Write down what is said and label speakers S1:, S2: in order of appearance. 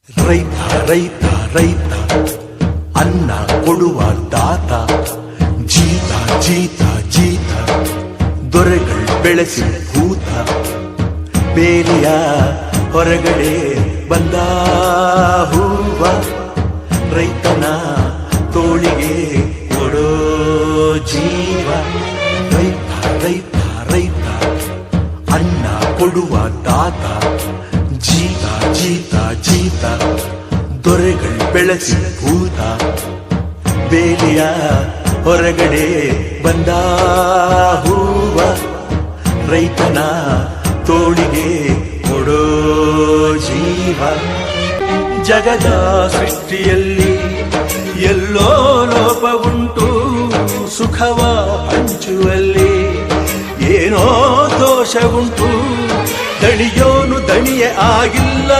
S1: ರೈತ ರೈತ ರೈತ ಅನ್ನ ಕೊಡುವ ದಾತ ಜೀತ ಜೀತ ಜೀತ ದೊರೆಗಳು ಬೆಳೆಸಿ ಭೂತ ಬೇಲಿಯ ಹೊರಗಡೆ ಬಂದ ಹೂವ ರೈತನ ತೋಳಿಗೆ ಕೊಡೋ ಜೀವ ರೈತ ರೈತ ರೈತ ಅನ್ನ ಕೊಡುವ ದಾತ ಜೀತ ಜೀತ ಜೀತ ದೊರೆಗಳು ಬೆಳೆಸಿ ಭೂತ ಬೇಲಿಯ ಹೊರಗಡೆ ಬಂದ ಹೂವ ರೈತನ ತೋಳಿಗೆ ಕೊಡೋ ಜೀವ ಜಗದ ಸೃಷ್ಟಿಯಲ್ಲಿ ಎಲ್ಲೋ ಲೋಪವುಂಟು ಸುಖವ ಹಂಚುವಲ್ಲಿ ಏನೋ ದೋಷವುಂಟು ದಣಿಯೋನು ದಣಿಯೇ ಆಗಿಲ್ಲ